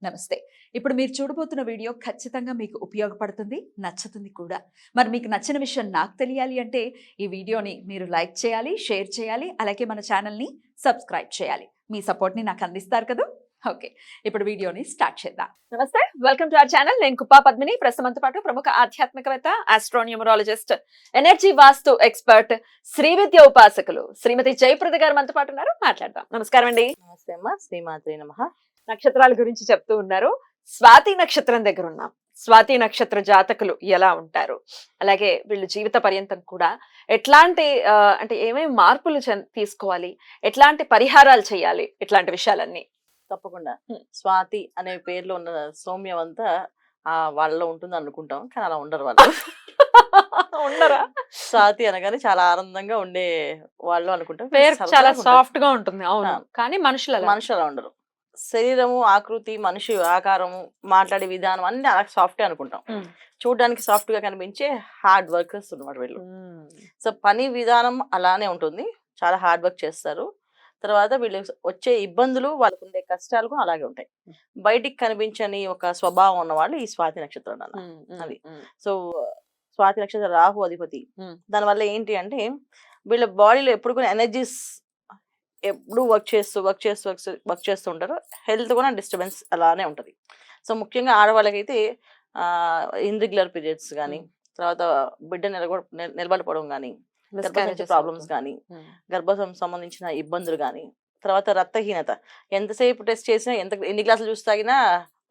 నమస్తే. ఇప్పుడు మీరు చూడబోతున్న వీడియో ఖచ్చితంగా మీకు ఉపయోగపడుతుంది, నచ్చుతుంది కూడా. మరి మీకు నచ్చిన విషయం నాకు తెలియాలి అంటే ఈ వీడియోని మీరు లైక్ చేయాలి, షేర్ చేయాలి, అలాగే మన ఛానల్‌ని సబ్స్క్రైబ్ చేయాలి. మీ సపోర్ట్‌ని నాకు అందిస్తారు కదూ! ఓకే. ఇప్పుడు వీడియోని స్టార్ట్ చేద్దాం. నమస్తే. Welcome to our channel. నేను కుప్పా పద్మిని. ప్రస్తుతంతో పాటు ప్రముఖ ఆధ్యాత్మికవేత్త, ఆస్ట్రోన్యూమరాలజిస్ట్, ఎనర్జీ వాస్తు ఎక్స్పర్ట్, శ్రీవిద్య ఉపాసకులు శ్రీమతి జయప్రద గారు మనతో పాటు ఉన్నారు. మాట్లాడదాం. నమస్కారం అండి. నమస్తే అమ్మ. శ్రీమాత్రే నమః. నక్షత్రాల గురించి చెప్తూ ఉన్నారు. స్వాతి నక్షత్రం దగ్గర ఉన్నాం. స్వాతి నక్షత్ర జాతకులు ఎలా ఉంటారు, అలాగే వీళ్ళు జీవిత పర్యంతం కూడా ఎట్లాంటి అంటే ఏమేమి మార్పులు తీసుకోవాలి, ఎట్లాంటి పరిహారాలు చేయాలి, ఇట్లాంటి విషయాలన్నీ తప్పకుండా. స్వాతి అనే పేర్లో ఉన్న సౌమ్యం అంతా వాళ్ళలో ఉంటుంది అనుకుంటాం, కానీ అలా ఉండరు వాళ్ళు. ఉండరా? స్వాతి అనగానే చాలా ఆనందంగా ఉండే వాళ్ళు అనుకుంటాం. పేరు చాలా సాఫ్ట్ గా ఉంటుంది. అవును, కానీ మనుషులు అలా ఉండరు. శరీరము, ఆకృతి, మనిషి ఆకారము, మాట్లాడే విధానం అన్ని అలా సాఫ్ట్ అనుకుంటాం. చూడడానికి సాఫ్ట్ గా కనిపించే హార్డ్ వర్కర్స్ ఉన్నమాట వీళ్ళు. సో పని విధానం అలానే ఉంటుంది, చాలా హార్డ్ వర్క్ చేస్తారు. తర్వాత వీళ్ళు వచ్చే ఇబ్బందులు, వాళ్ళకు ఉండే కష్టాలు కూడా అలాగే ఉంటాయి. బయటికి కనిపించని ఒక స్వభావం ఉన్న వాళ్ళు ఈ స్వాతి నక్షత్రం అన్న అది. సో స్వాతి నక్షత్రం రాహు అధిపతి. దానివల్ల ఏంటి అంటే వీళ్ళ బాడీలో ఎప్పుడు కూడా ఎనర్జీస్ ఎప్పుడు వర్క్ చేస్తూ ఉంటారు. హెల్త్ కూడా డిస్టర్బెన్స్ అలానే ఉంటుంది. సో ముఖ్యంగా ఆడవాళ్ళకైతే ఇర్రెగ్యులర్ పీరియడ్స్ కానీ, తర్వాత బిడ్డ నిలబడిపోవడం కానీ, గర్భసంచి ప్రాబ్లమ్స్ కానీ, గర్భం సంబంధించిన ఇబ్బందులు కానీ, తర్వాత రక్తహీనత, ఎంతసేపు టెస్ట్ చేసినా ఎన్ని గ్లాసులు చూసి తాగినా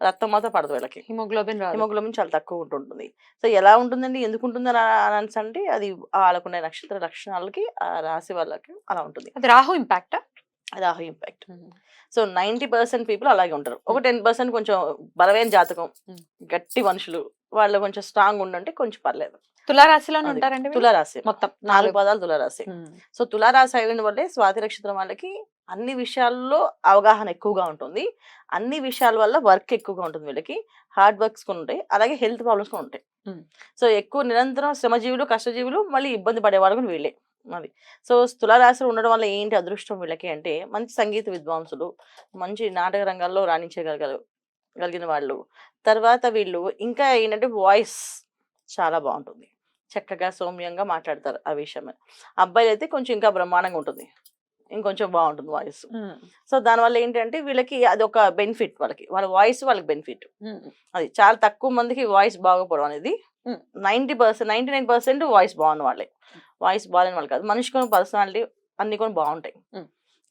రక్తం మాత్రం పడదు వీళ్ళకి. హిమోగ్లోబిన్ చాలా తక్కువ ఉంటుంటుంది. సో ఎలా ఉంటుందండి, ఎందుకు ఉంటుంది అని అంటే అది వాళ్ళకున్న నక్షత్ర లక్షణాలకి, ఆ రాశి వాళ్ళకి అలా ఉంటుంది. అది రాహు ఇంపాక్ట్. సో 90% పీపుల్ అలాగే ఉంటారు. ఒక 10% కొంచెం బలమైన జాతకం, గట్టి మనుషులు, వాళ్ళు కొంచెం స్ట్రాంగ్ ఉండంటే కొంచెం పర్లేదు. తులారాశిలో ఉంటారండి. తులారాశి మొత్తం 4 పాదాలు తులారాశి. సో తులారాశి అయిన వల్లే స్వాతి నక్షత్రం వాళ్ళకి అన్ని విషయాల్లో అవగాహన ఎక్కువగా ఉంటుంది. అన్ని విషయాల వల్ల వర్క్ ఎక్కువగా ఉంటుంది. వీళ్ళకి హార్డ్ వర్క్స్ కూడా ఉంటాయి, అలాగే హెల్త్ ప్రాబ్లమ్స్ కూడా ఉంటాయి. సో ఎక్కువ నిరంతరం శ్రమజీవులు, కష్టజీవులు, మళ్ళీ ఇబ్బంది పడేవాళ్ళు కూడా వీళ్ళే. అది. సో తులారాశిలో ఉండడం వల్ల ఏంటి అదృష్టం వీళ్ళకి అంటే మంచి సంగీత విద్వాంసులు, మంచి నాటక రంగాల్లో రాణించగలిగిన వాళ్ళు. తర్వాత వీళ్ళు ఇంకా ఏంటంటే వాయిస్ చాలా బాగుంటుంది, చక్కగా సౌమ్యంగా మాట్లాడతారు. ఆ విషయమే అబ్బాయిలు అయితే కొంచెం ఇంకా బ్రహ్మాండంగా ఉంటుంది, ఇంకొంచెం బాగుంటుంది వాయిస్. సో దానివల్ల ఏంటంటే వీళ్ళకి అది ఒక బెనిఫిట్, వాళ్ళ వాయిస్ వాళ్ళకి బెనిఫిట్. అది చాలా తక్కువ మందికి వాయిస్ బాగోపోవడం అనేది. 99% వాయిస్ బాగున్న వాళ్ళే. వాయిస్ బాగాలేని వాళ్ళు కాదు. మనిషి కొన్ని పర్సనాలిటీ అన్ని కొన్ని బాగుంటాయి.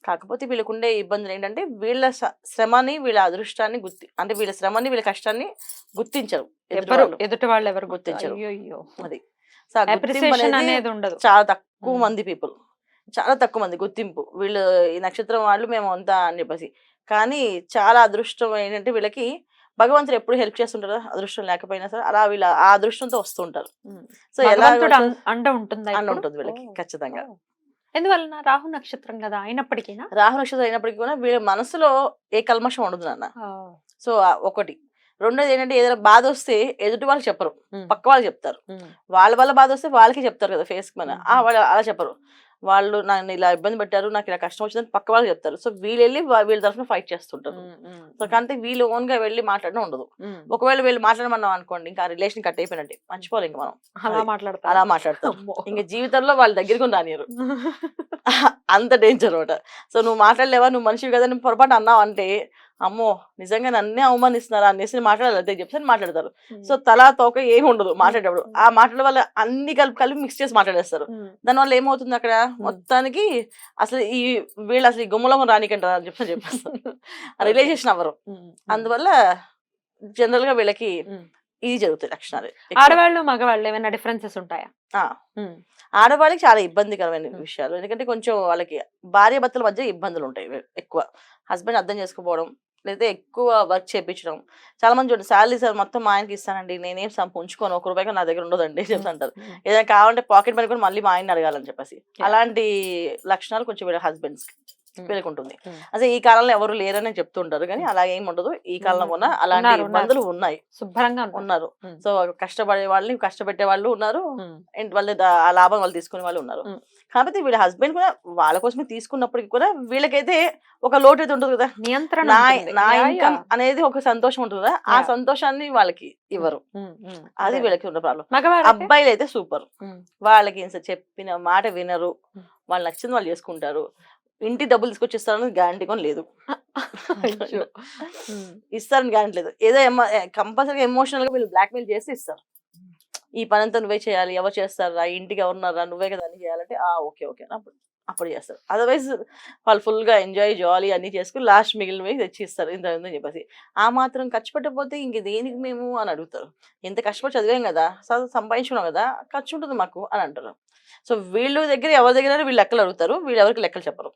కాకపోతే వీళ్ళకు ఉండే ఇబ్బందులు ఏంటంటే వీళ్ళ శ్రమని, వీళ్ళ అదృష్టాన్ని అంటే వీళ్ళ శ్రమని, వీళ్ళ కష్టాన్ని గుర్తించరు. ఎదుటి వాళ్ళు ఎవరు గుర్తించరు. అది చాలా తక్కువ మంది పీపుల్, చాలా తక్కువ మంది గుర్తింపు. వీళ్ళు ఈ నక్షత్రం వాళ్ళు మేము అంతా అని చెప్పేసి. కానీ చాలా అదృష్టం ఏంటంటే వీళ్ళకి భగవంతుడు ఎప్పుడు హెల్ప్ చేస్తుంటారు, అదృష్టం లేకపోయినా సరే అలా వీళ్ళ ఆ అదృష్టంతో వస్తుంటారు. సో ఎలా ఉంటుంది వీళ్ళకి ఖచ్చితంగా. ఎందువలన? రాహు నక్షత్రం కదా అయినప్పటికీ. రాహు నక్షత్రం అయినప్పటికీ కూడా వీళ్ళ మనసులో ఏ కల్మషం ఉండదు నాన్న. సో ఒకటి. రెండోది ఏంటంటే ఏదైనా బాధ వస్తే ఎదుటి వాళ్ళు చెప్పరు, పక్క వాళ్ళు చెప్తారు. వాళ్ళ వల్ల బాధ వస్తే వాళ్ళకి చెప్తారు కదా ఫేస్ మన. వాళ్ళు అలా చెప్పరు. వాళ్ళు నన్ను ఇలా ఇబ్బంది పెట్టారు, నాకు ఇలా కష్టం వచ్చిందని పక్క వాళ్ళు చెప్తారు. సో వీళ్ళు వెళ్ళి వీళ్ళ తరఫున ఫైట్ చేస్తుంటారు. సో కానీ వీళ్ళు ఓన్ గా వెళ్ళి మాట్లాడడం ఉండదు. ఒకవేళ వీళ్ళు మాట్లాడమన్నాం అనుకోండి, ఇంకా రిలేషన్ కట్ అయిపోయినట్టే, మర్చిపోవాలి ఇంకా మనం. అలా మాట్లాడతాం, ఇంకా జీవితంలో వాళ్ళ దగ్గరికి రానియరు. అంత డేంజర్ అనమాట. సో నువ్వు మాట్లాడలేవా, నువ్వు మనిషివి కదా, నువ్వు పొరపాటు అన్నావు అంటే అమ్మో నిజంగా నన్నే అవమానిస్తున్నారా అనేసి మాట్లాడాలి అదే చెప్పి మాట్లాడతారు. సో తలా తోక ఏమి ఉండదు మాట్లాడేటప్పుడు. ఆ మాట్లాడే వల్ల అన్ని కలిపి మిక్స్ చేసి మాట్లాడేస్తారు. దానివల్ల ఏమవుతుంది అక్కడ మొత్తానికి అసలు వీళ్ళు అసలు ఈ గుమ్మలం రానికంటారు అని చెప్పేస్తారు, రిలేషన్ అవ్వరు. అందువల్ల జనరల్ గా వీళ్ళకి ఇది జరుగుతాయి లక్షణాలు. ఆడవాళ్ళు మగవాళ్ళు ఏమైనా డిఫరెన్సెస్ ఉంటాయా? ఆడవాళ్ళకి చాలా ఇబ్బందికరమైన విషయాలు. ఎందుకంటే కొంచెం వాళ్ళకి భార్య భర్తల మధ్య ఇబ్బందులు ఉంటాయి ఎక్కువ. హస్బెండ్ అర్థం చేసుకోకపోవడం, లేదా ఎక్కువ వర్క్ చేయించడం. చాలా మంది చూడండి, శాలరీ సార్ మొత్తం మా ఆయనకి ఇస్తానండి, నేనేం ఉంచుకోను, ₹1 నా దగ్గర ఉండదండి చెప్తుంటారు. ఏదైనా కావాలంటే పాకెట్ మనీ కూడా మళ్ళీ మా ఆయన్ని అడగాలని చెప్పేసి. అలాంటి లక్షణాలు కొంచెం వీళ్ళ హస్బెండ్స్ కి. వీళ్ళకి ఉంటుంది. అదే ఈ కాలంలో ఎవరు లేరని చెప్తుంటారు కానీ అలా ఏమి ఉండదు. ఈ కాలంలో కూడా అలాంటి ఇబ్బందులు ఉన్నాయి, శుభ్రంగా ఉన్నారు. సో కష్టపడే వాళ్ళని కష్టపెట్టే వాళ్ళు ఉన్నారు, వాళ్ళు ఆ లాభం వాళ్ళు తీసుకునే వాళ్ళు ఉన్నారు. కాబట్టి వీళ్ళ హస్బెండ్ కూడా వాళ్ళ కోసమే తీసుకున్నప్పటికీ కూడా వీళ్ళకైతే ఒక లోటు అయితే ఉంటుంది కదా, నియంత్రణ నా ఇన్కమ్ అనేది ఒక సంతోషం ఉంటుంది కదా, ఆ సంతోషాన్ని వాళ్ళకి ఇవ్వరు. అది వీళ్ళకి ఉన్న ప్రాబ్లం. అబ్బాయిలు అయితే సూపర్, వాళ్ళకి చెప్పిన మాట వినరు, వాళ్ళు నచ్చింది వాళ్ళు చేసుకుంటారు. ఇంటి డబ్బులు తీసుకొచ్చిస్తారని గ్యారంటీ కూడా లేదు, ఇస్తారని గ్యారంటీ లేదు. ఏదో కంపల్సరీగా ఎమోషనల్ గా వీళ్ళు బ్లాక్మెయిల్ చేసి ఇస్తారు. ఈ పని అంతా నువ్వే చేయాలి, ఎవరు చేస్తారా, ఇంటికి ఎవరున్నారా, నువ్వే కదా అని చేయాలంటే ఓకే ఓకే అప్పుడు చేస్తారు. అదర్వైజ్ వాళ్ళు ఫుల్ గా ఎంజాయ్ జాలీ అన్ని చేసుకుని లాస్ట్ మిగిలినవి తెచ్చి ఇస్తారు ఇంత అని చెప్పేసి. ఆ మాత్రం ఖర్చు పెట్టకపోతే ఇంక దేనికి మేము అని అడుగుతారు. ఎంత కష్టపడి చదివాం కదా, సంపాదించుకున్నాం కదా, ఖర్చు ఉంటుంది మాకు అని అంటారు. సో వీళ్ళు దగ్గర ఎవరి దగ్గర వీళ్ళు లెక్కలు అడుగుతారు, వీళ్ళు ఎవరికి లెక్కలు చెప్పరు.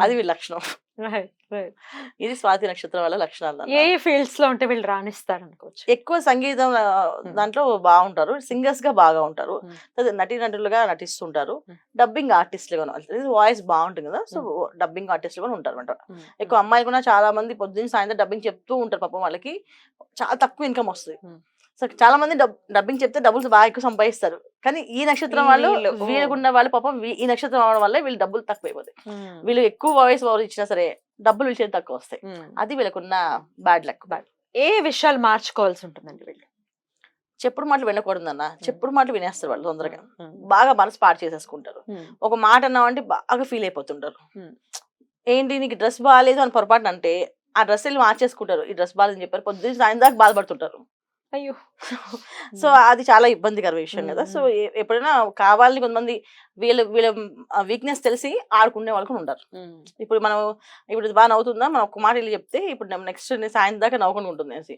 అది వీళ్ళ లక్షణం. ఇది స్వాతి నక్షత్రం వల్ల లక్షణాలు. ఏ ఫీల్డ్స్ లో ఉంటే వీళ్ళు రాణిస్తారు అనుకోవచ్చు? ఎక్కువ సంగీతం దాంట్లో బాగుంటారు, సింగర్స్ గా బాగా ఉంటారు, నటీనటులుగా నటిస్తుంటారు, డబ్బింగ్ ఆర్టిస్టులుగా వాయిస్ బాగుంటుంది కదా, సో డబ్బింగ్ ఆర్టిస్టులు కూడా ఉంటారు అనమాట. ఎక్కువ అమ్మాయిలు కూడా చాలా మంది పొద్దున్న సాయంత్రం డబ్బింగ్ చెప్తూ ఉంటారు. పాపం వాళ్ళకి చాలా తక్కువ ఇన్కమ్ వస్తుంది. సో చాలా మంది డబ్బింగ్ చెప్తే డబ్బులు బాగా ఎక్కువ సంపాదిస్తారు. కానీ ఈ నక్షత్రం వాళ్ళు వీళ్ళకున్న వాళ్ళు పాపం ఈ నక్షత్రం అవడం వల్ల వీళ్ళు డబ్బులు తక్కువ అయిపోతాయి. వీళ్ళు ఎక్కువ వాయిస్ ఓవర్ ఇచ్చినా సరే డబ్బులు వీళ్ళు తక్కువ వస్తాయి. అది వీళ్ళకున్న బ్యాడ్ లక్. ఏ విషయాలు మార్చుకోవాల్సి ఉంటుందండి వీళ్ళు? చెప్పుడు మాటలు వినకూడదన్న, చెప్పుడు మాటలు వినేస్తారు వాళ్ళు తొందరగా, బాగా మనసు పాడు చేసేసుకుంటారు. ఒక మాట అన్నామంటే బాగా ఫీల్ అయిపోతుంటారు. ఏంటి నీకు డ్రెస్ బాగాలేదు అని పొరపాటు అంటే ఆ డ్రెస్ వెళ్ళి మార్చేసుకుంటారు. ఈ డ్రెస్ బాగాలేదని చెప్పారు, పొద్దున్న సాయంత్రం దాకా బాధపడుతుంటారు. అయ్యో. సో అది చాలా ఇబ్బందికర విషయం కదా. సో ఎప్పుడైనా కావాలని కొంతమంది వీళ్ళ వీక్నెస్ తెలిసి ఆడుకునే వాళ్ళు కూడా ఉంటారు. ఇప్పుడు బాగా నవ్వుతుందా, మనం ఒక మాట వెళ్ళి చెప్తే ఇప్పుడు నెక్స్ట్ సాయంత్రం దాకా నవ్వుకుంటూ ఉంటుంది అనేసి.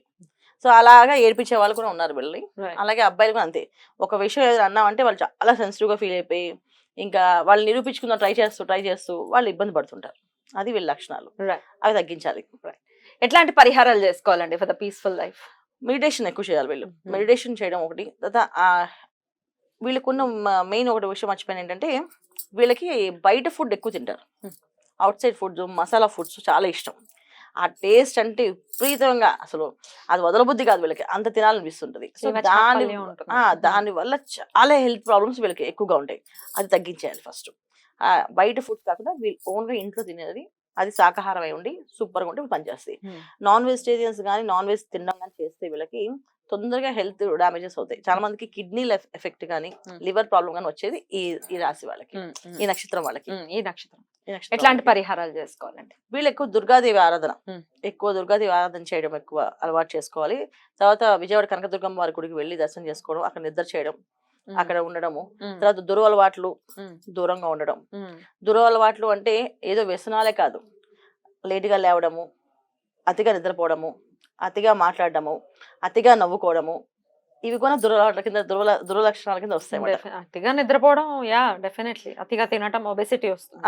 సో అలాగా ఏడిపించే వాళ్ళు కూడా ఉన్నారు వీళ్ళని. అలాగే అబ్బాయిలు కూడా అంతే. ఒక విషయం ఏదైనా అన్నామంటే వాళ్ళు చాలా సెన్సిటివ్ గా ఫీల్ అయిపోయి ఇంకా వాళ్ళు నిరూపించుకున్న ట్రై చేస్తూ వాళ్ళు ఇబ్బంది పడుతుంటారు. అది వీళ్ళ లక్షణాలు. అవి తగ్గించాలి. ఎట్లాంటి పరిహారాలు చేసుకోవాలండి for the peaceful life? Meditation ఎక్కువ చేయాలి వీళ్ళు. మెడిటేషన్ చేయడం ఒకటి. వీళ్ళకున్న మెయిన్ ఒకటి విషయం మర్చిపోయిన ఏంటంటే వీళ్ళకి బయట ఫుడ్ ఎక్కువ తింటారు. Out side foods, masala foods చాలా ఇష్టం. ఆ టేస్ట్ అంటే విపరీతంగా అసలు అది వదలబుద్ధి కాదు వీళ్ళకి, అంత తినాలనిపిస్తుంటది. సో దాని వల్ల చాలా హెల్త్ ప్రాబ్లమ్స్ వీళ్ళకి ఎక్కువగా ఉంటాయి. అది తగ్గించేయాలి ఫస్ట్. బయట ఫుడ్ కాకుండా వీళ్ళు ఓన్గా ఇంట్లో తినేది, అది శాకాహారం అయి ఉండి సూపర్గా ఉంటే పనిచేస్తాయి. నాన్ వెజిటేరియన్స్ కానీ నాన్ వెజ్ తినడం కానీ చేస్తే వీళ్ళకి తొందరగా హెల్త్ డామేజెస్ అవుతాయి. చాలా మందికి కిడ్నీ ఎఫెక్ట్ కానీ లివర్ ప్రాబ్లం కానీ వచ్చేది ఈ రాశి వాళ్ళకి, ఈ నక్షత్రం వాళ్ళకి. ఈ నక్షత్రం ఎట్లాంటి పరిహారాలు చేసుకోవాలండి? వీళ్ళు ఎక్కువ దుర్గాదేవి ఆరాధన, దుర్గాదేవి ఆరాధన చేయడం ఎక్కువ అలవాటు చేసుకోవాలి. తర్వాత విజయవాడ కనకదుర్గమ్మ వారి గుడికి వెళ్ళి దర్శనం చేసుకోవడం, అక్కడ నిద్ర చేయడం, అక్కడ ఉండడము. తర్వాత దురలవాట్లు దూరంగా ఉండడం. దురలవాట్లు అంటే ఏదో వ్యసనాలే కాదు, లేటుగా లేవడము, అతిగా నిద్రపోవడము, అతిగా మాట్లాడడము, అతిగా నవ్వుకోవడము, ఇవి కూడా దురలవాట్ల కింద దురలక్షణాల కింద వస్తాయి. అతిగా నిద్రపోవడం, డెఫినెట్లీ. అతిగా తినటం, ఒబెసిటీ వస్తుంది.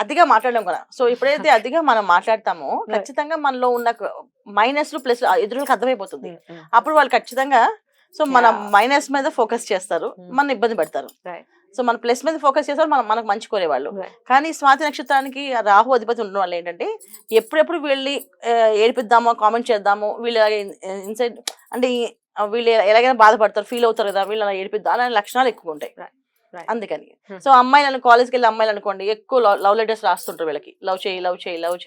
అతిగా మాట్లాడడం కూడా. సో ఎప్పుడైతే అతిగా మనం మాట్లాడతామో ఖచ్చితంగా మనలో ఉన్న మైనస్ ప్లస్ ఎదురులకు అర్థమైపోతుంది. అప్పుడు వాళ్ళు ఖచ్చితంగా సో మన మైనస్ మీద ఫోకస్ చేస్తారు, మన ఇబ్బంది పెడతారు. సో మన ప్లస్ మీద ఫోకస్ చేస్తారు, మనకు మంచి కోరేవాళ్ళు. కానీ స్వాతి నక్షత్రానికి రాహు అధిపతి ఉండడం వల్ల ఏంటంటే ఎప్పుడెప్పుడు వీళ్ళని ఏడిపిద్దామో, కామెంట్ చేద్దాము, వీళ్ళు ఇన్సైడ్ అంటే వీళ్ళు ఎలాగైనా బాధపడతారు, ఫీల్ అవుతారు కదా, వీళ్ళు అలా ఏడిపిద్దాం అలాంటి లక్షణాలు ఎక్కువ ఉంటాయి. అందుకని సో అమ్మాయిలను కాలేజ్కి వెళ్ళి అమ్మాయిలు అనుకోండి ఎక్కువ లవ్ లెటర్స్ రాస్తుంటారు వీళ్ళకి, లవ్ చేయి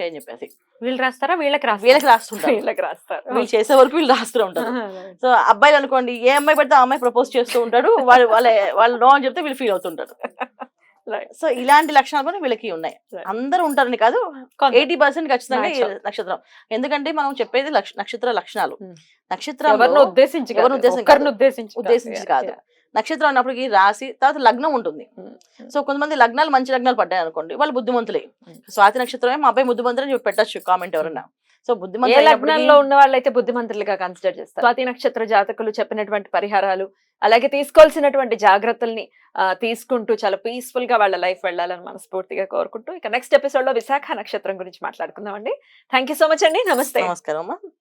అని చెప్పేసి. వీళ్ళు రాస్తారా? వీళ్ళకి రాస్తుంటారు. వీళ్ళు చేసే వరకు వీళ్ళు రాస్తూ ఉంటారు. సో అబ్బాయిలు అనుకోండి ఏ అమ్మాయి పెడితే ఆ అమ్మాయి ప్రపోజ్ చేస్తూ ఉంటాడు, వాళ్ళు నో అని చెప్తే వీళ్ళు ఫీల్ అవుతుంటారు. సో ఇలాంటి లక్షణాలు కూడా వీళ్ళకి ఉన్నాయి. అందరూ ఉంటారని కాదు, 80% ఖచ్చితంగా ఈ నక్షత్రం. ఎందుకంటే మనం చెప్పేది నక్షత్ర లక్షణాలు. నక్షత్రం ఉద్దేశించి కాదు. నక్షత్రం అన్నప్పటికీ రాశి తర్వాత లగ్నం ఉంటుంది. సో కొంతమంది లగ్నాలు మంచి లగ్నాలు పడ్డాయి అనుకోండి, వాళ్ళు బుద్ధిమంతులే. స్వాతి నక్షత్రమే మా అబ్బాయి బుద్ధిమంతులు అని పెట్టచ్చు కామెంట్ ఎవరన్నా. సో లగ్నంలో ఉన్న వాళ్ళైతే బుద్ధిమంతులుగా కన్సిడర్ చేస్తారు. స్వాతి నక్షత్ర జాతకులు చెప్పినటువంటి పరిహారాలు, అలాగే తీసుకోవాల్సినటువంటి జాగ్రత్తల్ని తీసుకుంటూ చాలా పీస్ఫుల్ గా వాళ్ళ లైఫ్ వెళ్ళాలని మనస్ఫూర్తిగా కోరుకుంటూ ఇక నెక్స్ట్ ఎపిసోడ్ లో విశాఖ నక్షత్రం గురించి మాట్లాడుకుందామండి. థ్యాంక్ యూ సో మచ్ అండి. నమస్తే. నమస్కారం అమ్మా.